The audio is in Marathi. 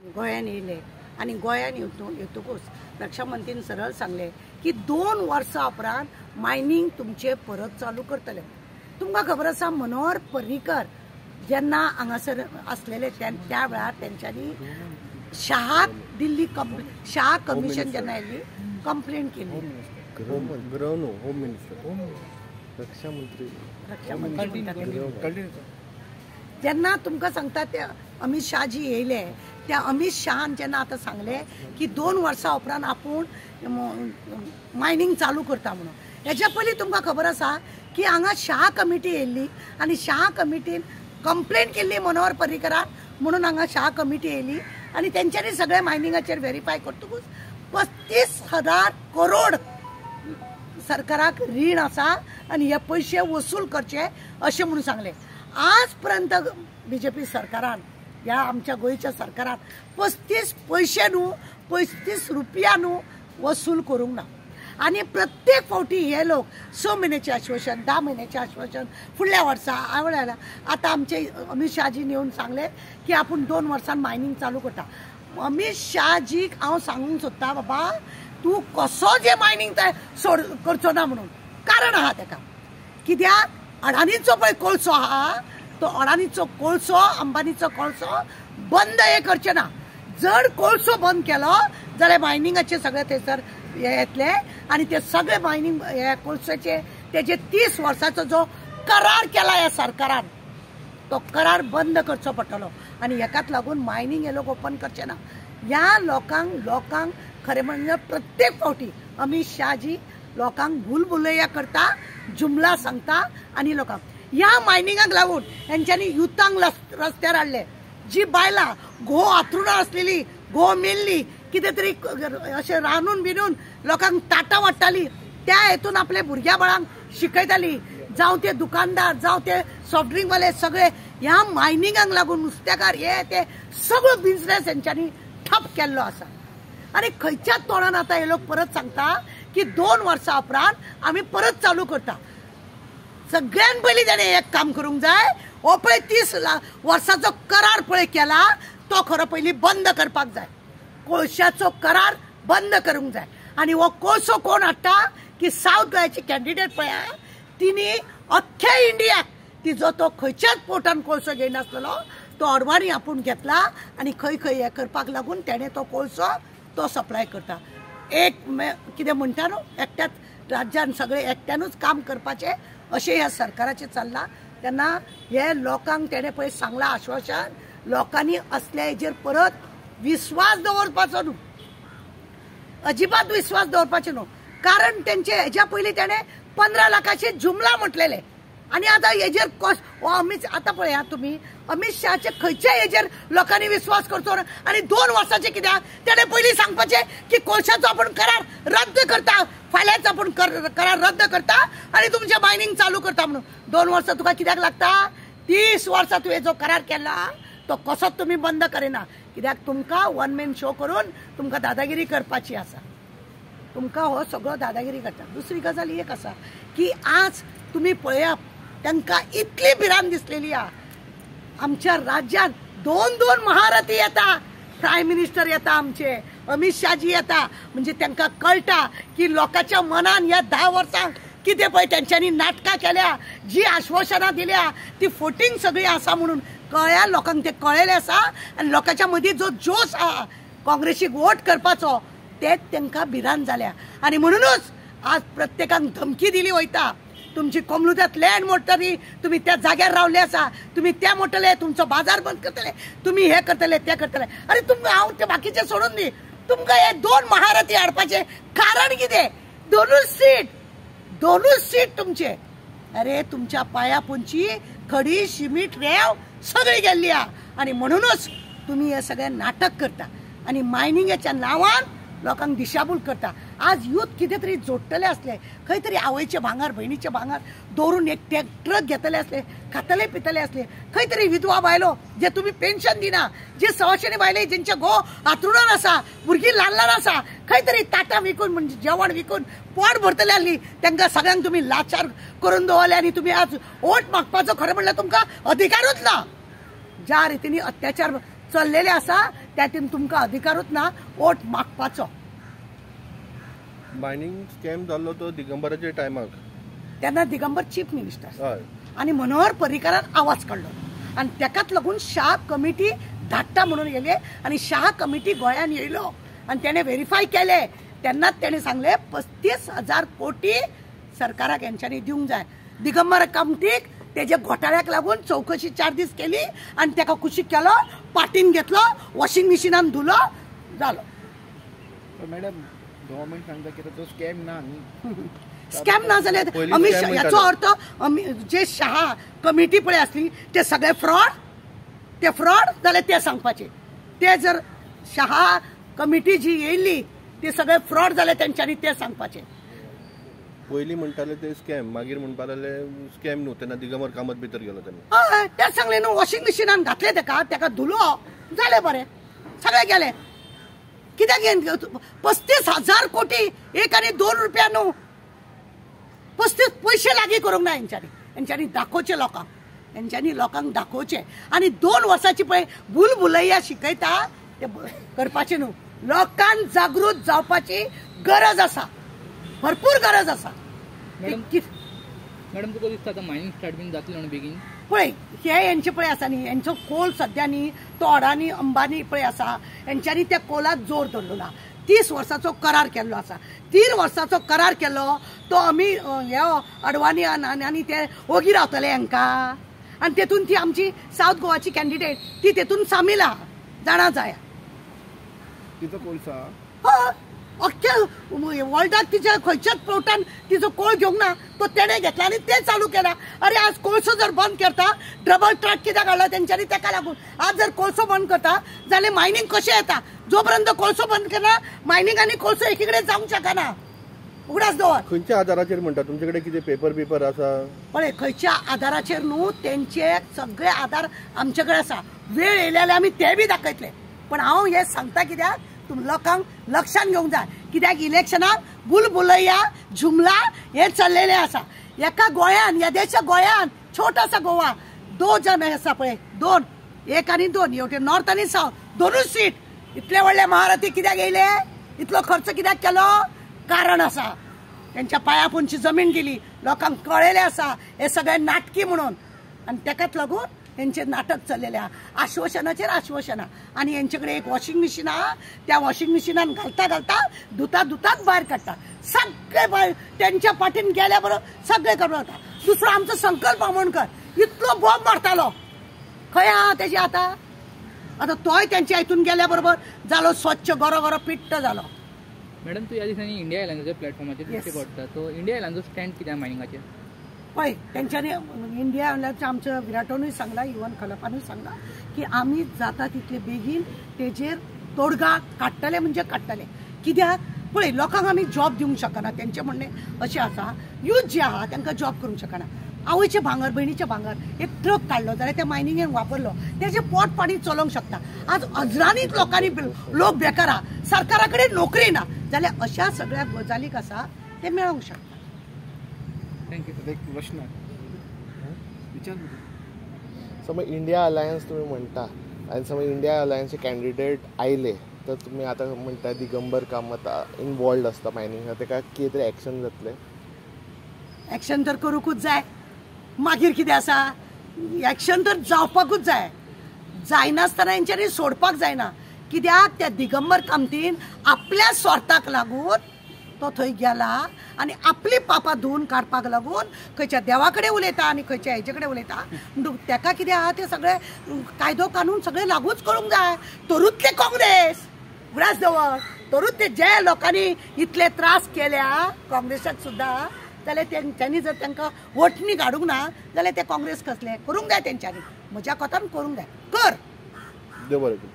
गोंयान येयले आनी गोंयान येतकूच रक्षा मंत्रीन सरळ सांगले की 2 वर्सां उपरांत मायनिंग तुमचे परत चालू करतले। तुमकां खबर आसा मनोहर पर्रीकर जेन्ना हांगासर असलेले त्या वेळार तेंच्यांनी शाह दिल्ली शाह कमिशन जेन्ना येयल्ली कंप्लेंट केली। होम मिनिस्टर रक्षा मंत्री जेन्ना तुमकां सांगता ते अमित शाह जी येयले त्या अमित शाहान जेन्ना आतां सांगले की 2 वर्सां उपरांत आपूण मायनिंग चालू करता म्हणून, हेच्या पयलीं तुमकां खबर आसा की हांगा शाह कमिटी येयल्ली आनी शाह कमिटीन कंप्लेंट केल्ली मनोहर पर्रीकराक म्हणून हांगा शाह कमिटी येयली आनी तेंच्यांनी सगळे मायनिंगाचेर व्हेरीफाय करतकूच 35,000 करोड सरकाराक रीण आसा आनी हे पयशे वसूल करचे अशें म्हणून सांगले। आज पर्यंत बीजेपी सरकारान ह्या आमच्या गोंयच्या सरकारान 35 रुपया वसूल करूंक ना आनी प्रत्येक फावटी हे लोक 6 म्हयन्याचे आश्वासन 10 म्हयन्याचे आश्वासन फुडल्या वर्सा आतां आमचे अमित शाहजीन येवन सांगले की आपूण 2 वर्सान मायनिंग चालू करता। अमित शाहजीक हांव सांगूंक सोदता बाबा तूं कसो जे मायनिंग करचो ना म्हणून कारण आहा तेका, कित्याक अडानीचो पळय कोळसो आहा तो अडानीचो कोळसो अंबानीचो कोळसो बंद हे करचे ना। जर कोळसो बंद केलो जाल्यार मायनिंगाचे सगळे थंयसर हे येतले आनी ते सगळे मायनिंग हे कोळशाचे तेजे 30 वर्साचो जो करार केला ह्या सरकारान तो करार बंद करचो पडटलो आनी हेकाच लागून मायनिंग हे लोक ओपन करचे ना। ह्या लोकांक खरें म्हणजे प्रत्येक फावटी अमित शाहजी लोकांक भूलभुलैया करता, जुमला सांगता आनी लोकांक ह्या मायनिंगाक लागून हेंच्यांनी युथांक रस्त्यार हाडले। जी बायलां घोव आथरुणां आसलेली घोव मेल्ली कितें तरी अशें रांदून बिनून लोकांक ताटां वाडटाली त्या हेतून आपल्या भुरग्या बाळांक शिकयताली, जावं ते दुकानदार जावं ते सॉफ्ट ड्रिंक वाले सगळे ह्या मायनिंगाक लागून नुस्तेकार हे ते सगळो बिझनेस हेंच्यांनी ठप केल्लो आसा। आनी खंयच्याच तोंडान आतां हे लोक परत सांगता की 2 वर्सां उपरांत आमी परत चालू करता। सगळ्यान पयलीं ताणें एक काम करूंक जाय, हो पळय 30 वर्साचो करार पळय केला तो खरो पयलीं बंद करपाक जाय। कोळशाचो करार बंद करूंक जाय आनी हो कोळसो कोण हाडटा की सावथ गोंयाची कॅन्डिडेट पळय तिणी अख्ख्या इंडियाक तिजो तो खंयच्याच पोर्टान कोळसो घेयनासलो तो अडवाणी आपूण घेतला आनी खंय खंय हे करपाक लागून तेणें तो कोळसो तो सप्लाय करता। एक कितें म्हणटा न्हू एकट्याच राज्यान सगळे एकट्यानूच काम करपाचें अशें ह्या सरकाराचें चल्लां। तेन्ना हे लोकांक तेणें पळय सांगलां आश्वासन, लोकांनी असल्या हेजेर परत विश्वास दवरपाचो न्हू, अजिबात विश्वास दवरपाचो न्हू। कारण तेंचे हेच्या पयलीं तेणें 15 लाखाचे जुमला म्हटलेले आनी आतां हेजेर अमित आतां पळया तुमी अमित शाहचे खंयच्या हेजेर लोकांनी विश्वास करचो ना आनी 2 वर्सांचे कित्याक तेणें पयलीं सांगपाचें की कोळशाचो आपूण करार रद्द करता, फाल्यांच आपूण करार रद्द करता आनी तुमचें मायनिंग चालू करता म्हणून। 2 वर्सां तुका कित्याक लागता? 30 वर्सां तुवें जो करार केला तो कसोच तुमी बंद करिना, कित्याक तुमकां वन मॅन शो करून तुमकां दादागिरी करपाची आसा, तुमकां हो सगळो दादागिरी करता। दुसरी गजाल एक आसा की आज तुमी पळयात तांकां इतली भिरांत दिसलेली आहा आमच्या राज्यात 2 महारथी येता, प्रायम मिनिस्टर येता आमचे अमित शाहजी येता म्हणजे तांकां कळटा की लोकांच्या मनान ह्या 10 वर्सांक कितें पळय तेंच्यांनी नाटकां केल्या, जी आश्वासनां दिल्या ती फोटींग सगळी आसा म्हणून कळ्या लोकांक ते कळयलें आसा आनी लोकांच्या मदीं जो जोश आहा काँग्रेसीक वोट करपाचो ते तांकां भिरांत जाल्या आनी म्हणूनच आज प्रत्येकाक धमकी दिली वयता। तुमची कोमलुदात लँड मोडटली, तुम्ही त्या जाग्यार रावले आसा, तुम्ही त्या मोडटले, तुमचो बाजार बंद करतले, तुम्ही हे करतले ते करतले। अरे तुमकां हांव ते बाकीचे सोडून दी, तुमकां हे 2 महारथी हाडपाचे कारण कितें? 2 सीट तुमचे। अरे तुमच्या पाया पोंची खडी शिमीट रेव सगळी गेल्ली आहा आनी म्हणूनच तुम्ही हे सगळे नाटक करता आनी मायनिंगाच्या नांवान लोकांक दिशाभूल करता। आज यूथ कितें तरी जोडटले असले, खंय तरी आवयचे भांगर भयणीचे भांगर दवरून एक ट्रक घेतले असले, खातले पितले असले, खंय तरी विधवा बायलो जे तुम्ही पेन्शन दिना, जे सवाशिणी बायले जेंचे घोव आथरुणान आसा, भुरगीं ल्हान ल्हान आसा, खंय तरी ताटां विकून म्हणजे जेवण विकून पोट भरतले आसली तांकां सगळ्यांक तुम्ही लाचार करून दवरले आनी तुम्ही आज वोट मागपाचो खरें म्हणल्यार तुमकां अधिकारूच ना। ज्या रितीने अत्याचार चल्लेले आसा त्यातून तुमकां अधिकारूच ना वोट मागपाचो. मायनिंग स्कॅम जाल्लो तो दिगंबराच्या टायमाक तेन्ना दिगंबर चीफ मिनिस्टर हय आणि मनोहर पर्रीकारान आवाज काढलो आणि त्याकाच लागून शाह कमिटी धाडटा म्हणून येले आणि शाह कमिटी गोंयान येयलो आणि त्याने व्हेरीफाय केले. तेन्नाच त्याने सांगले 35,000 कोटी सरकाराक यांच्यानी दिवंक जाय. दिगंबर कमिटीक तेजे घोटाळ्याक लागून चौकशी 4 दीस केली आणि ताका कुशीक केलो, पाटीन घेतलो, वॉशिंग मशिनान धुलो, जालो. मॅडम गव्हर्नमेंट सांगता की तो स्कॅम ना न्ही. स्कॅम ना जाल्यार आमी याचो अर्थ जे शाह कमिटी पळय आसली ते सगळे फ्रॉड जाल्यार ते सांगपाचे. ते जर शाह कमिटी जी येयल्ली ते सगळे फ्रॉड जाले तेंच्यांनी ते सांगपाचे. पयलीं म्हणटाले ते स्कॅम, मागीर म्हणपा लागले स्कॅम न्हू. तेन्ना दिगंबर कामत भितर गेलो तेन्ना. हय ते सांगले न्हू, वॉशिंग मशिनान घातले ताका धुलो, जाले बरें, सगळे गेले. कित्याक 35,000 कोटी 1 आणि 2 रुपया न्हू, 35 पैसे लागीं करूंक ना हेंच्यांनी दाखोवचे लोकांक. हेंच्यांनी लोकांक दाखोवचे आणि 2 वर्साची पळय भुलभुलैया शिकयता ते करपाचे न्हू. लोकांक जागृत जावपाची गरज आसा, भरपूर गरज आसा. मॅडम तुका दिसता आतां मायनिंग स्टार्ट बीन जातलें म्हणून बेगीन? पळय हे हेंचे पळय आसा न्ही, हेंचो कोल सध्या न्ही तो अडानी अंबानी पळय आसा, हेंच्यांनी त्या कोलाक जोर धरलो ना. 30 वर्साचो करार केल्लो आसा. 30 वर्साचो करार केल्लो तो आमी हे अडवाणी आनी ते ओगी रावतले हांकां आनी तेतून ती आमची सावथ गोवाची कॅन्डिडेट ती तेतून सामील आहा, जाणा जाय. तिचो कोळसा अख्ख्या वर्ल्डाक तिच्या खंयच्याच पोर्टान तिचो कोळ घेवंक ना, तो तेणे घेतला आनी ते चालू केला. अरे आज कोळसो जर बंद करता, डबल ट्रॅक कित्याक हाडला तेंच्यांनी ताका लागून. आज जर कोळसो बंद करता जाल्यार मायनिंग कशें येता. जो पर्यंत कोळसो बंद करना मायनिंग आनी कोळसो एकी कडेन जावंक शकना. उगडास दवर. खंयच्या आधाराचेर म्हणटा? तुमचे कडेन कितें पेपर आसा? पळय खंयच्या आधाराचेर न्हू, तेंचे सगळे आधार आमचे कडेन आसा. वेळ येयले जाल्यार आमी ते बी दाखयतले. पण हांव हे सांगता कित्याक तुम लोकांक लक्षात घेवंक जाय. कित्याक इलेक्शनाक भुलभुलैया जुमला हे चल्लेले आसा. एका गोंयान, ह्या देशा गोंयान छोटासा गोवा 2 जण आसा पळय, 2 1 आणि 2 हेवटे नॉर्थ आणि साऊथ 2च सीट. इतले व्हडले महारथी कित्याक येयले? इतलो खर्च कित्याक केलो? कारण आसा. त्यांच्या पायापोंची जमीन गेली, लोकांक कळलेले आसा हे सगळे नाटकी म्हणून आणि ताकाच लागून हेंचे नाटक चल्लेले आहा. आश्वासनाचेर आश्वासनां आणि हेंचेकडे एक वॉशिंग मशीन आहा. त्या वॉशिंग मशिनान घालता धुतात भायर काडटा. सगळे भायर त्यांच्या पाठीन गेल्या बरोबर सगळे करता. दुसरो आमचो संकल्प आमोणकर इतलो बॉम्ब मारतालो, खंय आहा तेजी आतां तोय त्यांच्या हितून गेल्या बरोबर जालो स्वच्छ गरो पिट्ट जालो. मॅडम तू ह्या दिसांनी इंडिया आयलँडाच्या प्लॅटफॉर्माचेर दिश्टी पडटा, तो इंडिया आयलँडाचो स्टँड कित्याक मायनिंगाचेर? पळय तेंच्यांनी इंडिया आयलँडाचें आमच्या विराटोनूय सांगला, इवन खलपानूय सांगला की आमी जाता तितले बेगीन तेजेर तोडगा काडटले म्हणजे काडटले. कित्याक पळय लोकांक आमी जॉब दिवंक शकना. तेंचे म्हणणे अशें आसा यूथ जे आहा तांकां जॉब करूंक शकना. आवयचे भांगर, भयणीचे भांगर एक ट्रक काडलो जाल्यार त्या मायनिंगेन वापरलो, तेजे पोट पाणी चलोवंक शकता. आज हजारांनी लोकांनी लोक बेकार आहा, सरकारा कडेन नोकरी ना, जाल्यार अशा सगळ्या गजालीक आसा ते मेळोवंक शकता. थँक्यू. एक प्रश्न विचार. समज इंडिया अलायन्स तुम्ही म्हणता आणि समज इंडिया अलायन्सचे कॅन्डिडेट आयले तर तुम्ही आता म्हणता दिगंबर कामत इनवॉल्ड असता मायनिंगात, तेका कितें तरी एक्शन जातले? एक्शन तर करूंकूच जाय. मागीर कितें आसा, एक्शन तर जावपाकूच जाय. जायनासतना हेंच्यांनी सोडपाक जायना. कित्याक त्या दिगंबर कामतीन आपल्या स्वार्थाक लागून तो थंय गेला आणि आपली पापां धुवन काडपाक लागून खंयच्या देवा कडेन उलयता आनी खंयच्या हेजे कडेन उलयता. म्हणटूक तेका कितें आहा ते सगळे कायदो कानून सगळे लागूच करूंक जाय. तरूच ते काँग्रेस उगडास दवर, तरूच ते जे लोकांनी इतले त्रास केल्या काँग्रेसाक सुद्दां, जाल्यार तेंच्यांनी जर तांकां वोटणी काडूंक ना जाल्यार ते काँग्रेस कसले करूंक जाय. तेंच्यांनी म्हज्या कोतान करूंक जाय. कर. देव बरें करूं.